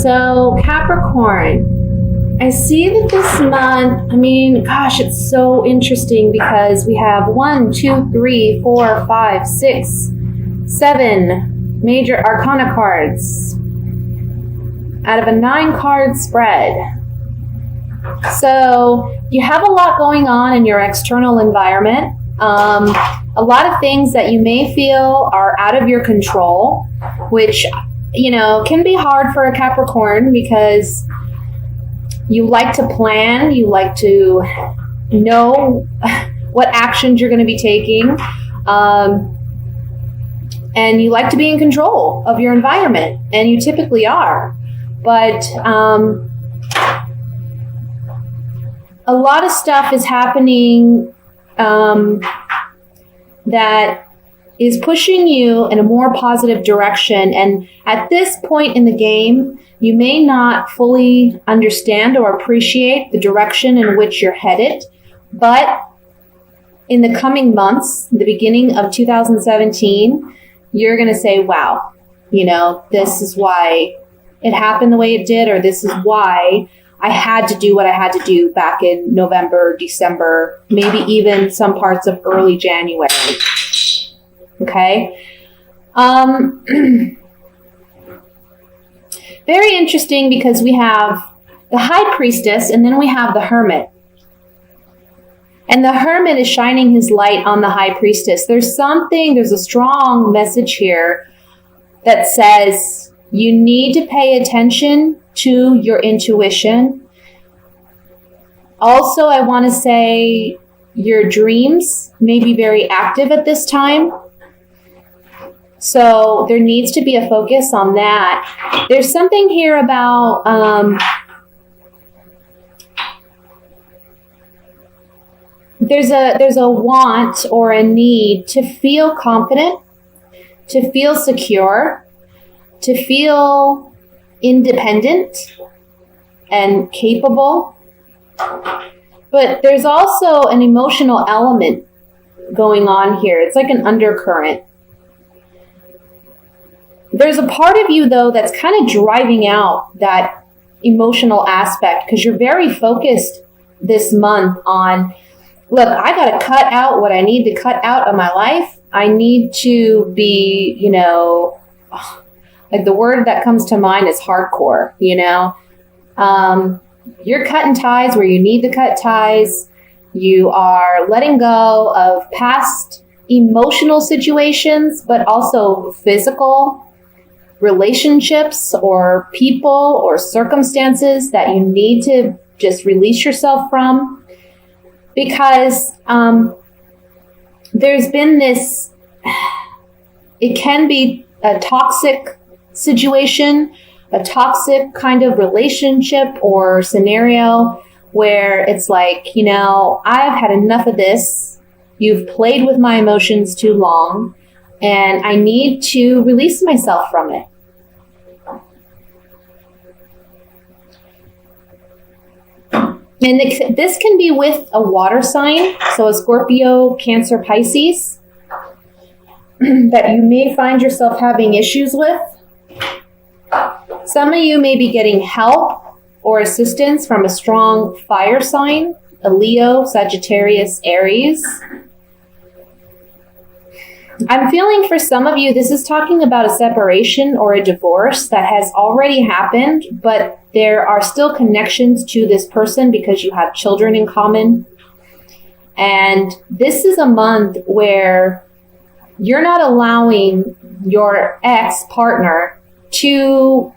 So Capricorn, I see that this month, gosh, it's so interesting because we have 1, 2, 3, 4, 5, 6, 7 major arcana cards out of a 9-card spread. So you have a lot going on in your external environment. A lot of things that you may feel are out of your control, which, can be hard for a Capricorn because you like to plan, you like to know what actions you're going to be taking, and you like to be in control of your environment, and you typically are. But a lot of stuff is happening that is pushing you in a more positive direction. And at this point in the game, you may not fully understand or appreciate the direction in which you're headed. But in the coming months, the beginning of 2017, you're going to say, wow, this is why it happened the way it did, or this is why I had to do what I had to do back in November, December, maybe even some parts of early January. Okay. Very interesting because we have the High Priestess and then we have the Hermit. And the Hermit is shining his light on the High Priestess. There's a strong message here that says you need to pay attention to your intuition. Also, I want to say your dreams may be very active at this time. So there needs to be a focus on that. There's something here about there's a want or a need to feel confident, to feel secure, to feel independent and capable. But there's also an emotional element going on here. It's like an undercurrent. There's a part of you, though, that's kind of driving out that emotional aspect because you're very focused this month on, look, I got to cut out what I need to cut out of my life. I need to be, like the word that comes to mind is hardcore, You're cutting ties where you need to cut ties. You are letting go of past emotional situations, but also physical relationships or people or circumstances that you need to just release yourself from. Because there's been this, it can be a toxic situation, a toxic kind of relationship or scenario where it's like, I've had enough of this. You've played with my emotions too long, and I need to release myself from it. And this can be with a water sign, so a Scorpio, Cancer, Pisces, that you may find yourself having issues with. Some of you may be getting help or assistance from a strong fire sign, a Leo, Sagittarius, Aries. I'm feeling for some of you, this is talking about a separation or a divorce that has already happened, but there are still connections to this person because you have children in common. And this is a month where you're not allowing your ex-partner to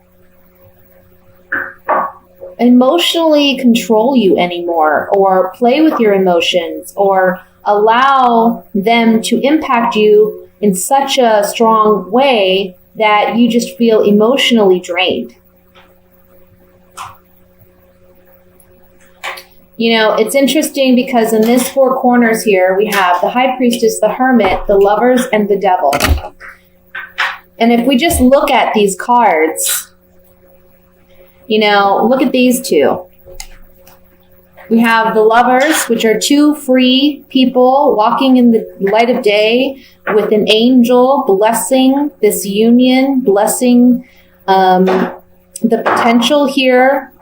emotionally control you anymore or play with your emotions or allow them to impact you in such a strong way that you just feel emotionally drained. It's interesting because in this 4 corners here, we have the High Priestess, the Hermit, the Lovers, and the Devil. And if we just look at these cards, look at these two. We have the Lovers, which are 2 free people walking in the light of day with an angel blessing this union, blessing the potential here,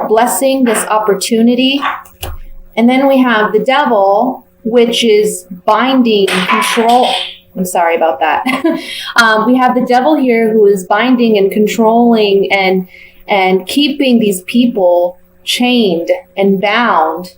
blessing this opportunity. And then we have the devil, which is binding, control. I'm sorry about that. We have the devil here who is binding and controlling and keeping these people chained and bound.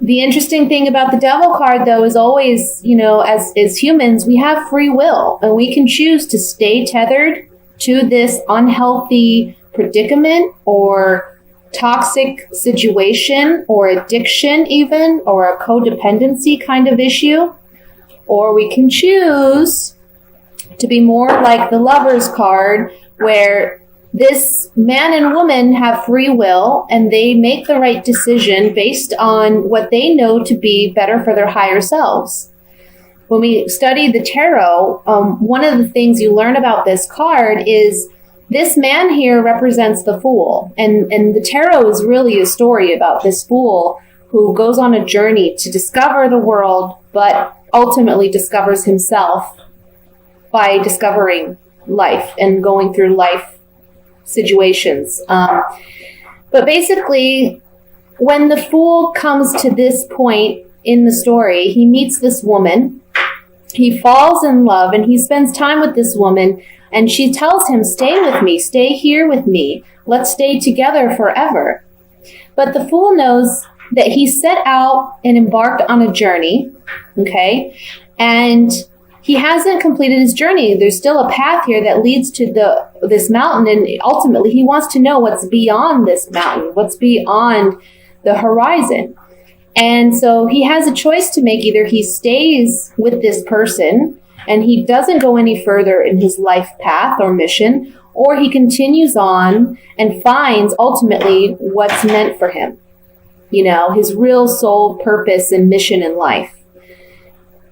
The interesting thing about the devil card, though, is always, as humans, we have free will and we can choose to stay tethered to this unhealthy predicament or toxic situation or addiction even, or a codependency kind of issue. Or we can choose to be more like the Lover's card, where this man and woman have free will and they make the right decision based on what they know to be better for their higher selves. When we study the tarot, one of the things you learn about this card is this man here represents the Fool. And the tarot is really a story about this Fool who goes on a journey to discover the world, but ultimately discovers himself by discovering life and going through life situations. But basically, when the Fool comes to this point in the story, he meets this woman, he falls in love, and he spends time with this woman, and she tells him, stay with me, stay here with me, let's stay together forever. But the Fool knows that he set out and embarked on a journey, okay, and he hasn't completed his journey. There's still a path here that leads to this mountain, and ultimately he wants to know what's beyond this mountain, what's beyond the horizon. And so he has a choice to make. Either he stays with this person and he doesn't go any further in his life path or mission, or he continues on and finds ultimately what's meant for him, his real soul purpose and mission in life.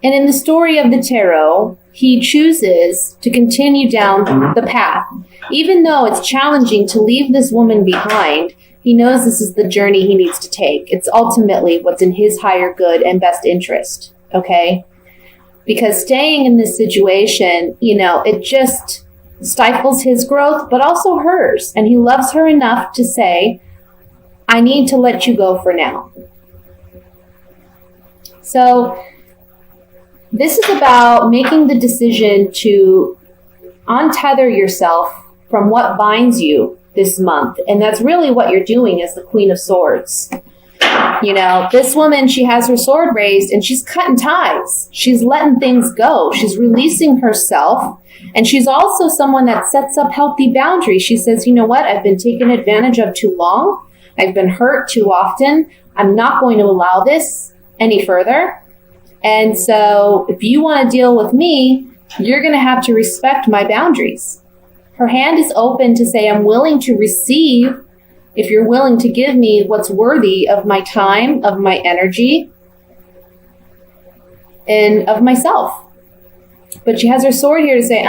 And in the story of the tarot, he chooses to continue down the path. Even though it's challenging to leave this woman behind, he knows this is the journey he needs to take. It's ultimately what's in his higher good and best interest, okay? Because staying in this situation, it just stifles his growth, but also hers. And he loves her enough to say, I need to let you go for now. So this is about making the decision to untether yourself from what binds you this month. And that's really what you're doing as the Queen of Swords. This woman, she has her sword raised and she's cutting ties. She's letting things go. She's releasing herself. And she's also someone that sets up healthy boundaries. She says, you know what? I've been taken advantage of too long. I've been hurt too often. I'm not going to allow this any further. And so if you want to deal with me, you're going to have to respect my boundaries. Her hand is open to say, I'm willing to receive if you're willing to give me what's worthy of my time, of my energy, and of myself. But she has her sword here to say,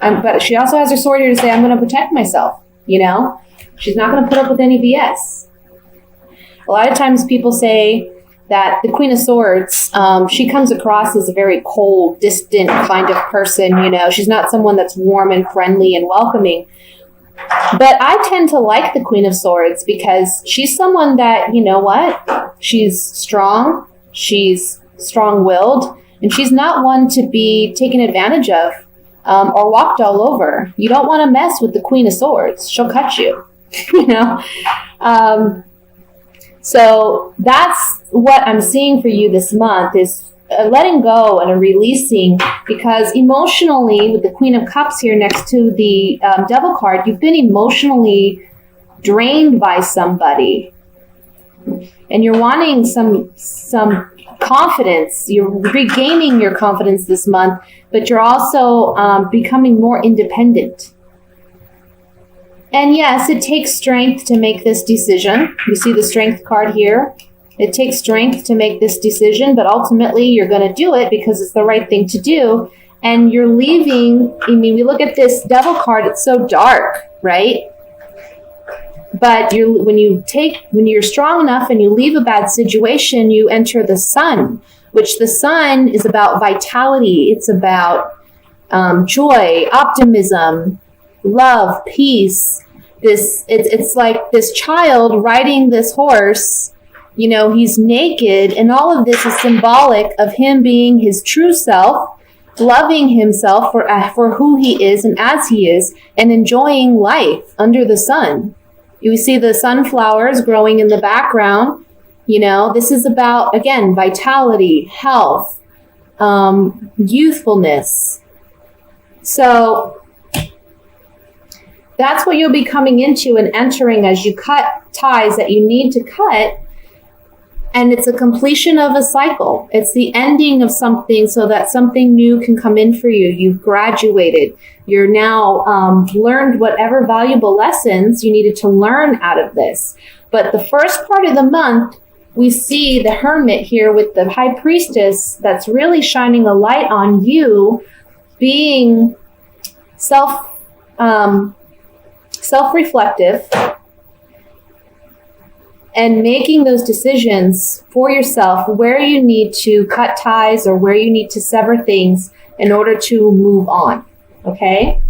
but she also has her sword here to say, I'm going to protect myself. She's not going to put up with any BS. A lot of times people say that the Queen of Swords, she comes across as a very cold, distant kind of person. She's not someone that's warm and friendly and welcoming. But I tend to like the Queen of Swords because she's someone that, she's strong, she's strong-willed, and she's not one to be taken advantage of or walked all over. You don't want to mess with the Queen of Swords. She'll cut you, So that's what I'm seeing for you this month is a letting go and a releasing, because emotionally, with the Queen of Cups here next to the Devil card, you've been emotionally drained by somebody. And you're wanting some confidence. You're regaining your confidence this month, but you're also becoming more independent. And yes, it takes strength to make this decision. You see the Strength card here. It takes strength to make this decision, but ultimately you're going to do it because it's the right thing to do. And you're leaving, we look at this Devil card, it's so dark, right? But when you're strong enough and you leave a bad situation, you enter the Sun, which the Sun is about vitality. It's about joy, optimism, love, peace. It's like this child riding this horse. You know, he's naked, and all of this is symbolic of him being his true self, loving himself for who he is and as he is, and enjoying life under the sun. You see the sunflowers growing in the background. You know, this is about, again, vitality, health, youthfulness. So that's what you'll be coming into and entering as you cut ties that you need to cut. And it's a completion of a cycle. It's the ending of something so that something new can come in for you. You've graduated. You're now learned whatever valuable lessons you needed to learn out of this. But the first part of the month, we see the hermit here with the high priestess that's really shining a light on you being self-reflective and making those decisions for yourself where you need to cut ties or where you need to sever things in order to move on. Okay?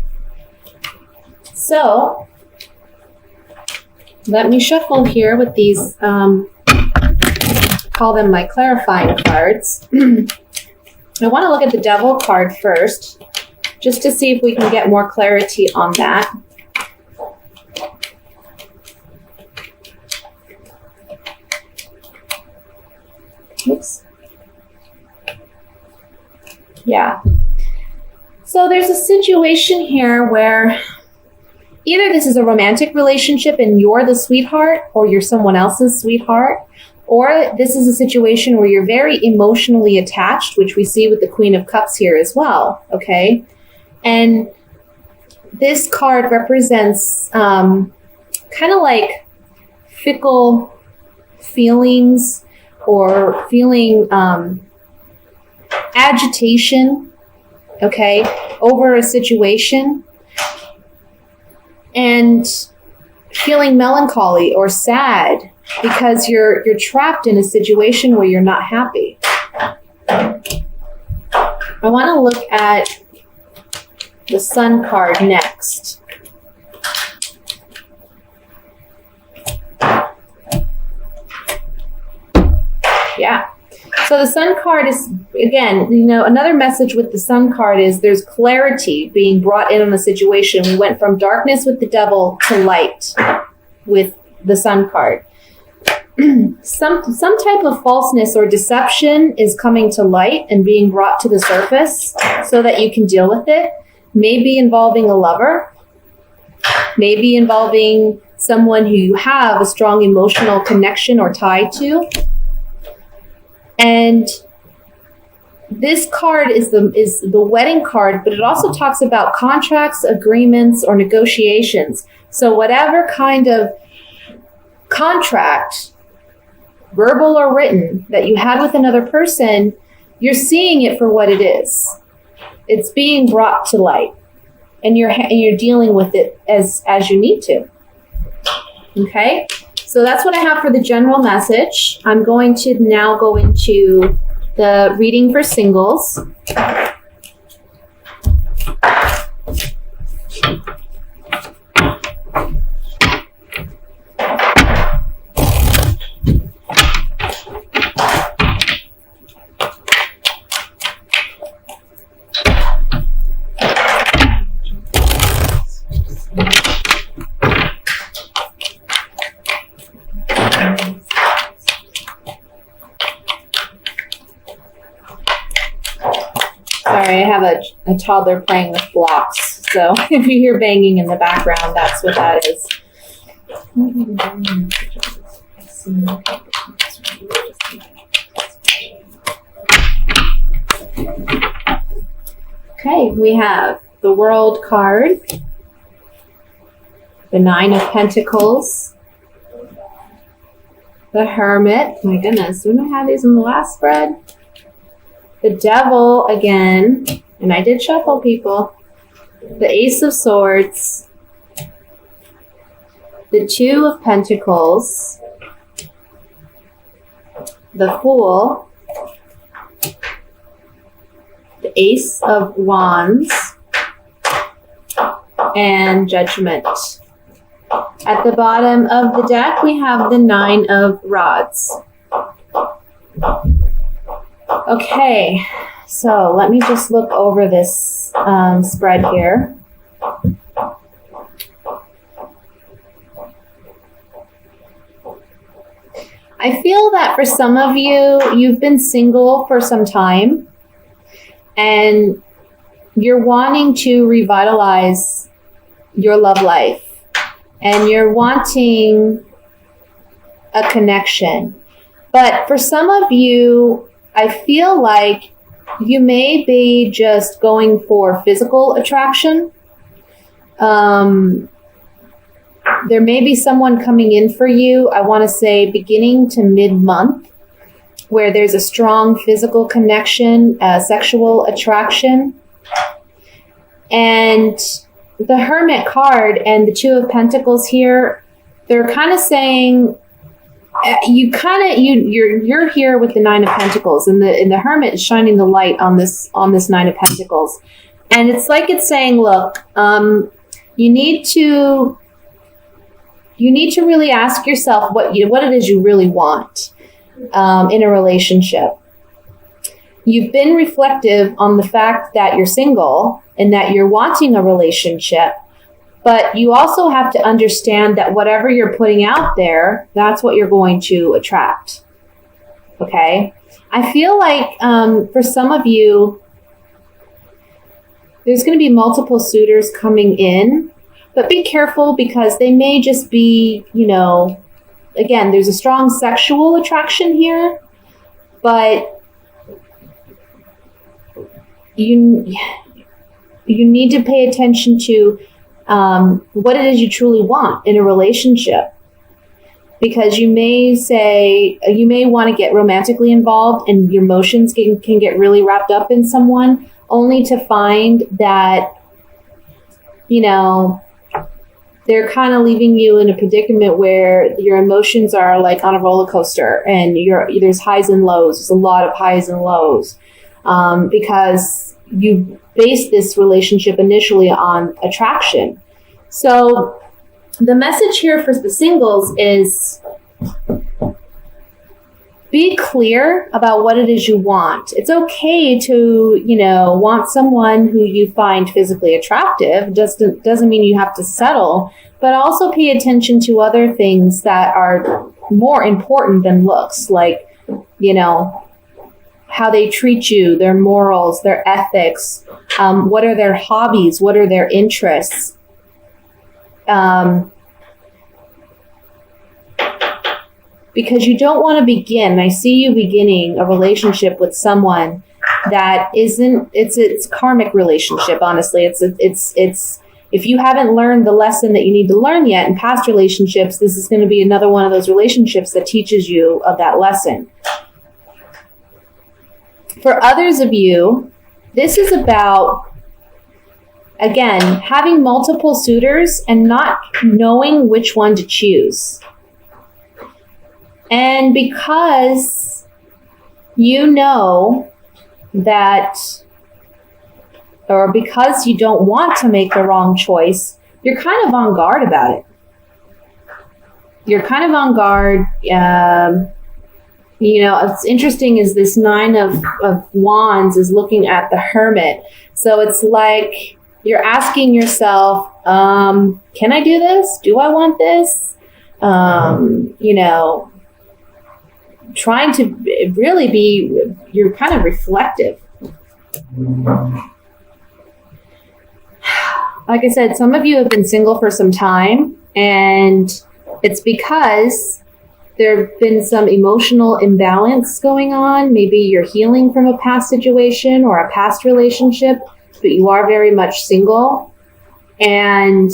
So, let me shuffle here with these, call them my clarifying cards. I want to look at the Devil card first, just to see if we can get more clarity on that. Oops. Yeah. So there's a situation here where either this is a romantic relationship and you're the sweetheart or you're someone else's sweetheart, or this is a situation where you're very emotionally attached, which we see with the Queen of Cups here as well, okay? And this card represents kind of like fickle feelings or feeling agitation, okay, over a situation, and feeling melancholy or sad because you're trapped in a situation where you're not happy. I want to look at the Sun card next. Yeah. So the Sun card is, again, you know, another message with the Sun card is there's clarity being brought in on the situation. We went from darkness with the Devil to light with the Sun card. Some type of falseness or deception is coming to light and being brought to the surface so that you can deal with it. Maybe involving a lover, maybe involving someone who you have a strong emotional connection or tie to. And this card is the wedding card, but it also talks about contracts, agreements, or negotiations. So whatever kind of contract, verbal or written, that you had with another person, you're seeing it for what it is. It's being brought to light, and you're dealing with it as you need to. Okay? So that's what I have for the general message. I'm going to now go into the reading for singles. Sorry, I have a toddler playing with blocks, so if you hear banging in the background, that's what that is. Okay, we have the World card, the Nine of Pentacles, the Hermit. My goodness, didn't I have these in the last spread? The Devil again, and I did shuffle, people. The Ace of Swords, the Two of Pentacles, the Fool, the Ace of Wands, and Judgment. At the bottom of the deck, we have the 9 of Rods. Okay, so let me just look over this spread here. I feel that for some of you, you've been single for some time and you're wanting to revitalize your love life and you're wanting a connection. But for some of you, I feel like you may be just going for physical attraction. There may be someone coming in for you, I want to say beginning to mid-month, where there's a strong physical connection, sexual attraction. And the Hermit card and the 2 of Pentacles here, they're kind of saying you're here with the 9 of Pentacles, and the Hermit is shining the light on this 9 of Pentacles. And it's like it's saying, look, you need to really ask yourself what it is you really want in a relationship. You've been reflective on the fact that you're single and that you're wanting a relationship, but you also have to understand that whatever you're putting out there, that's what you're going to attract. Okay? I feel like for some of you, there's going to be multiple suitors coming in. But be careful because they may just be, again, there's a strong sexual attraction here, but you need to pay attention to what it is you truly want in a relationship. Because you may want to get romantically involved and your emotions can get really wrapped up in someone, only to find that, they're kind of leaving you in a predicament where your emotions are like on a roller coaster and there's highs and lows. There's a lot of highs and lows because you based this relationship initially on attraction. So the message here for the singles is be clear about what it is you want. It's okay to, want someone who you find physically attractive. Doesn't mean you have to settle, but also pay attention to other things that are more important than looks, like, how they treat you, their morals, their ethics, what are their hobbies, what are their interests. Because you don't want to begin. I see you beginning a relationship with someone that isn't. It's karmic relationship. Honestly, it's if you haven't learned the lesson that you need to learn yet in past relationships, this is going to be another one of those relationships that teaches you of that lesson. For others of you, this is about, again, having multiple suitors and not knowing which one to choose. And because you know that, or because you don't want to make the wrong choice, you're kind of on guard about it. You're kind of on guard. It's interesting is this 9 of Wands is looking at the Hermit. So it's like you're asking yourself, can I do this? Do I want this? Trying to really you're kind of reflective. Like I said, some of you have been single for some time, and it's because there have been some emotional imbalance going on. Maybe you're healing from a past situation or a past relationship, but you are very much single. And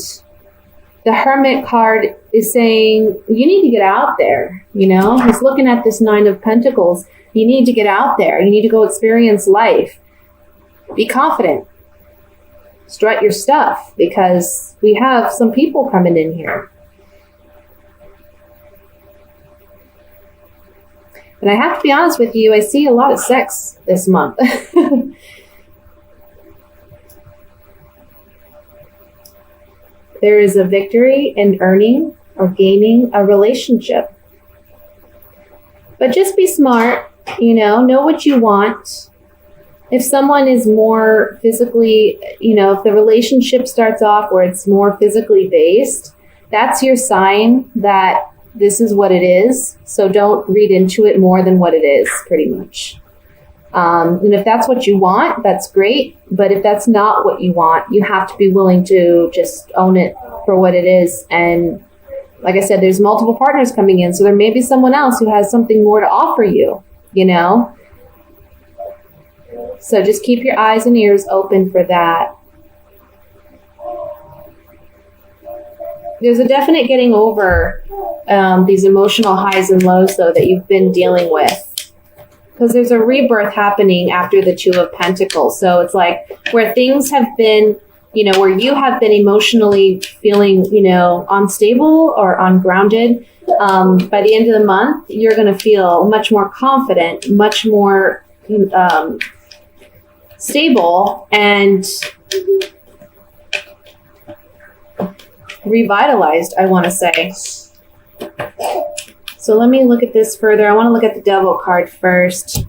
the Hermit card is saying, you need to get out there. He's looking at this 9 of Pentacles. You need to get out there. You need to go experience life. Be confident. Strut your stuff, because we have some people coming in here. And I have to be honest with you, I see a lot of sex this month. there is a victory in earning or gaining a relationship. But just be smart, know what you want. If someone is more physically, if the relationship starts off where it's more physically based, that's your sign that this is what it is. So don't read into it more than what it is, pretty much. And if that's what you want, that's great. But if that's not what you want, you have to be willing to just own it for what it is. And like I said, there's multiple partners coming in. So there may be someone else who has something more to offer you, So just keep your eyes and ears open for that. There's a definite getting over these emotional highs and lows, though, that you've been dealing with. Because there's a rebirth happening after the Two of Pentacles. So it's like where things have been, where you have been emotionally feeling, unstable or ungrounded. By the end of the month, you're going to feel much more confident, much more stable, and revitalized, I want to say. So let me look at this further. I want to look at the Devil card first.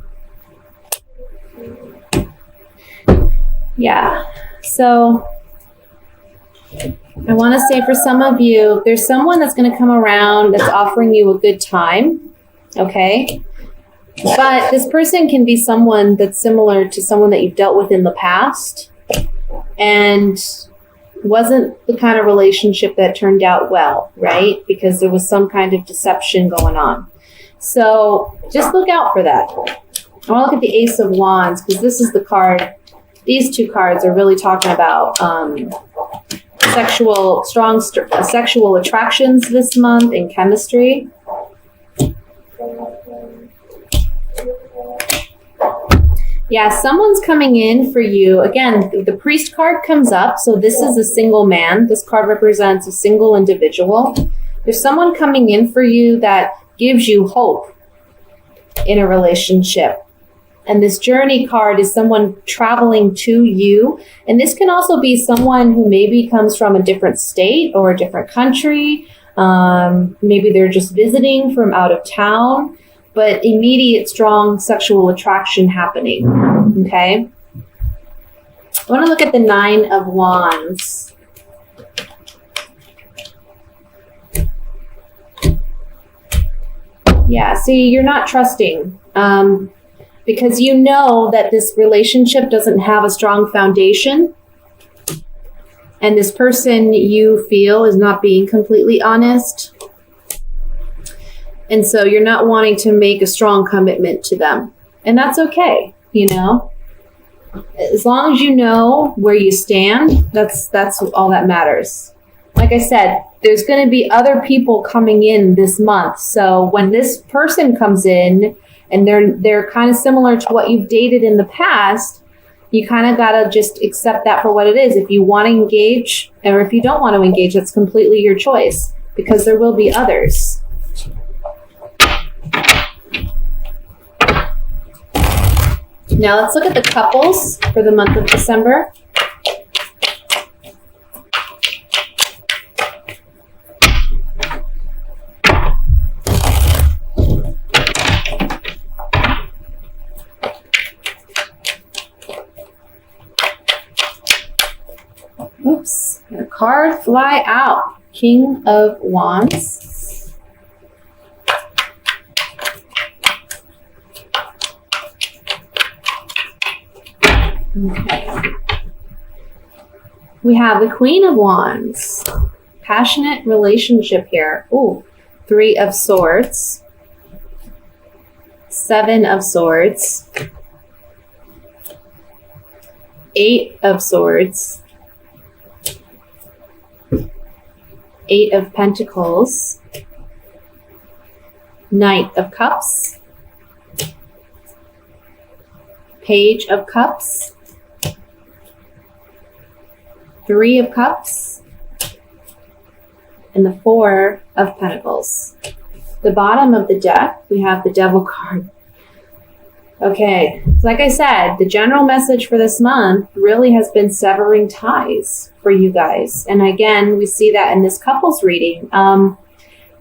Yeah. So I want to say for some of you, there's someone that's going to come around that's offering you a good time. Okay. But this person can be someone that's similar to someone that you've dealt with in the past and wasn't the kind of relationship that turned out well, right? Because there was some kind of deception going on. So just look out for that. I want to look at the Ace of Wands because this is the card. These two cards are really talking about strong sexual attractions this month in chemistry. Yeah, someone's coming in for you. Again, the Priest card comes up. So this is a single man. This card represents a single individual. There's someone coming in for you that gives you hope in a relationship. And this Journey card is someone traveling to you. And this can also be someone who maybe comes from a different state or a different country. Maybe they're just visiting from out of town. But immediate, strong sexual attraction happening, okay? I want to look at the Nine of Wands. Yeah, see, you're not trusting because you know that this relationship doesn't have a strong foundation. And this person you feel is not being completely honest. And so you're not wanting to make a strong commitment to them. And that's okay, As long as you know where you stand, that's all that matters. Like I said, there's going to be other people coming in this month. So when this person comes in and they're kind of similar to what you've dated in the past, you kind of got to just accept that for what it is. If you want to engage or if you don't want to engage, that's completely your choice because there will be others. Now let's look at the couples for the month of December. Oops, a card fly out. King of Wands. Okay. We have the Queen of Wands. Passionate relationship here. Ooh, Three of Swords. Seven of Swords. Eight of Swords. Eight of Pentacles. Knight of Cups. Page of Cups. Three of Cups, and the Four of Pentacles. The bottom of the deck, we have the Devil card. Okay, so like I said, the general message for this month really has been severing ties for you guys. And again, we see that in this couples reading.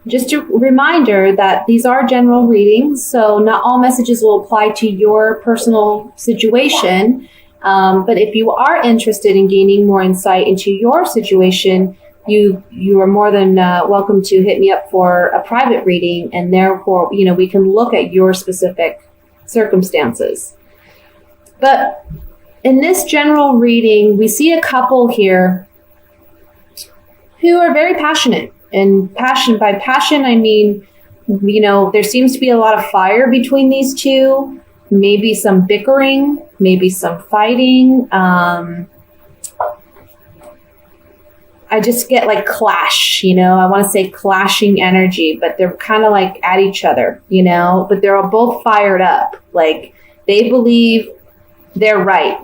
Just a reminder that these are general readings, so not all messages will apply to your personal situation. But if you are interested in gaining more insight into your situation, you are more than welcome to hit me up for a private reading, and therefore, we can look at your specific circumstances. But in this general reading, we see a couple here who are very passionate. And by passion, I mean, there seems to be a lot of fire between these two, maybe some bickering, maybe some fighting. I just get like clash, I want to say clashing energy, but they're kind of like at each other, but they're all both fired up. Like they believe they're right.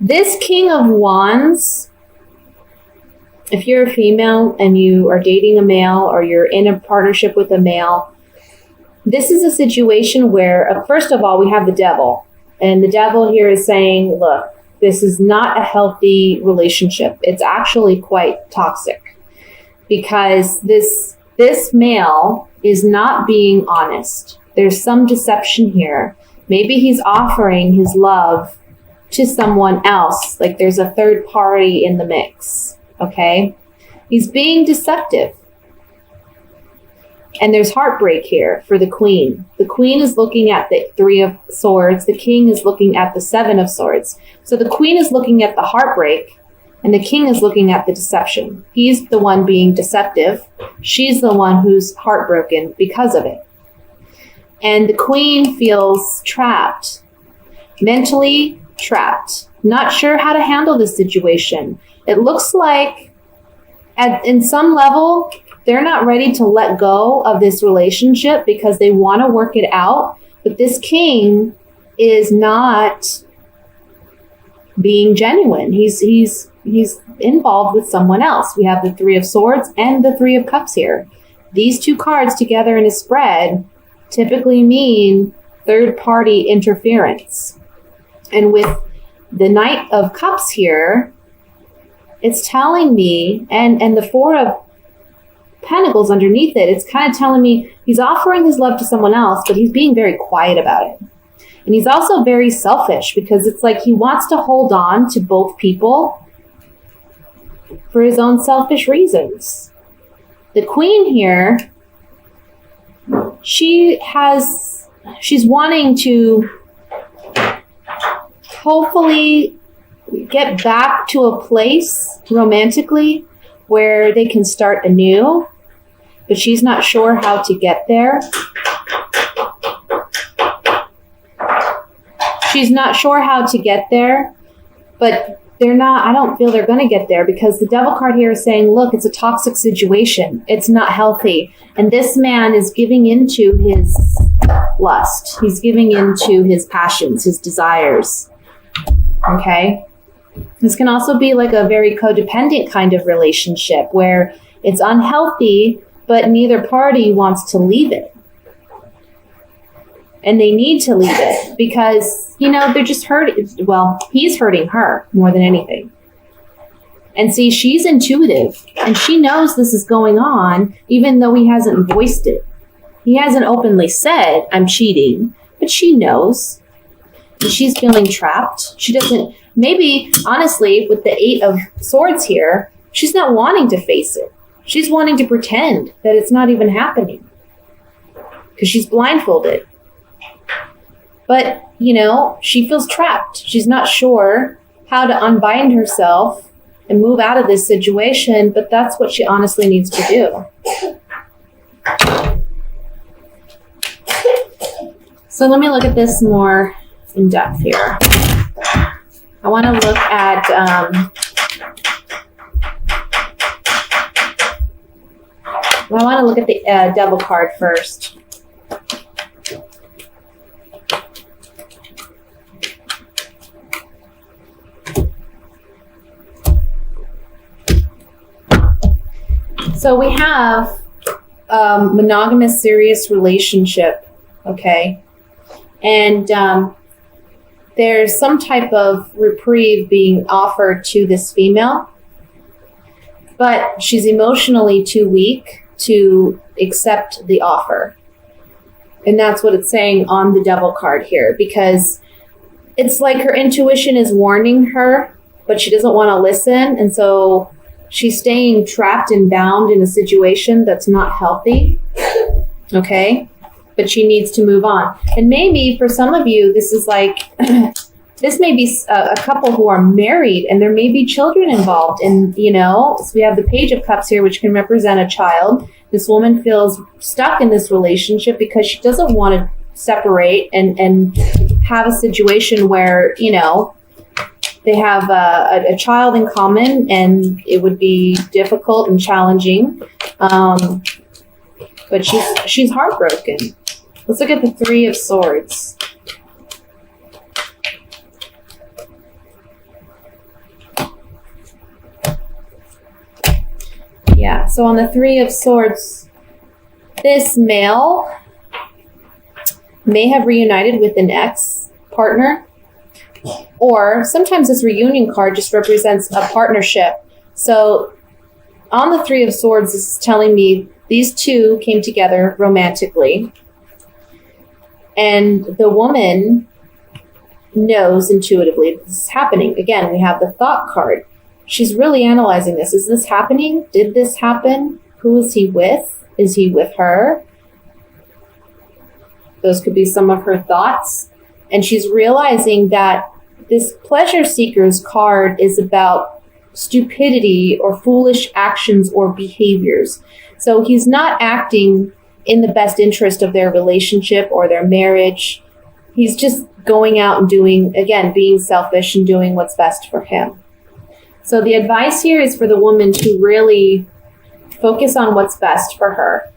This King of Wands, if you're a female and you are dating a male or you're in a partnership with a male, this is a situation where, first of all, we have the devil. And the devil here is saying, look, this is not a healthy relationship. It's actually quite toxic because this male is not being honest. There's some deception here. Maybe he's offering his love to someone else. Like there's a third party in the mix. Okay? He's being deceptive. And there's heartbreak here for the queen. The queen is looking at the 3 of Swords. The king is looking at the 7 of Swords. So the queen is looking at the heartbreak and the king is looking at the deception. He's the one being deceptive. She's the one who's heartbroken because of it. And the queen feels trapped, mentally trapped, not sure how to handle this situation. It looks like in some level, they're not ready to let go of this relationship because they want to work it out. But this king is not being genuine. He's involved with someone else. We have the 3 of Swords and the 3 of Cups here. These 2 cards together in a spread typically mean third party interference. And with the Knight of Cups here, it's telling me, and the 4 of Pentacles underneath it, it's kind of telling me he's offering his love to someone else, but he's being very quiet about it. And he's also very selfish because it's like he wants to hold on to both people for his own selfish reasons. The queen here, she's wanting to hopefully get back to a place romantically where they can start anew, but she's not sure how to get there. She's not sure how to get there, but I don't feel they're going to get there because the Devil card here is saying, look, it's a toxic situation. It's not healthy. And this man is giving into his lust. He's giving into his passions, his desires. Okay? This can also be like a very codependent kind of relationship where it's unhealthy, but neither party wants to leave it. And they need to leave it because, they're just hurting. Well, he's hurting her more than anything. And see, she's intuitive and she knows this is going on, even though he hasn't voiced it. He hasn't openly said, I'm cheating, but she knows. And she's feeling trapped. She doesn't, maybe, honestly, with the 8 of Swords here, she's not wanting to face it. She's wanting to pretend that it's not even happening because she's blindfolded. But, she feels trapped. She's not sure how to unbind herself and move out of this situation, but that's what she honestly needs to do. So let me look at this more in depth here. I want to look at the Devil card first. So we have monogamous, serious relationship, okay? And there's some type of reprieve being offered to this female, but she's emotionally too weak to accept the offer. And that's what it's saying on the Devil card here, because it's like her intuition is warning her, but she doesn't want to listen. And so she's staying trapped and bound in a situation that's not healthy. Okay? But she needs to move on. And maybe for some of you, this is like, this may be a couple who are married and there may be children involved. And, so we have the Page of Cups here, which can represent a child. This woman feels stuck in this relationship because she doesn't want to separate and have a situation where, they have a child in common and it would be difficult and challenging. But she's heartbroken. Let's look at the Three of Swords. Yeah, so on the Three of Swords, this male may have reunited with an ex-partner, or sometimes this reunion card just represents a partnership. So on the Three of Swords, this is telling me these two came together romantically, and the woman knows intuitively this is happening. Again, we have the Thought card. She's really analyzing this. Is this happening? Did this happen? Who is he with? Is he with her? Those could be some of her thoughts. And she's realizing that this pleasure seeker's card is about stupidity or foolish actions or behaviors. So he's not acting in the best interest of their relationship or their marriage. He's just going out and doing, again, being selfish and doing what's best for him. So the advice here is for the woman to really focus on what's best for her.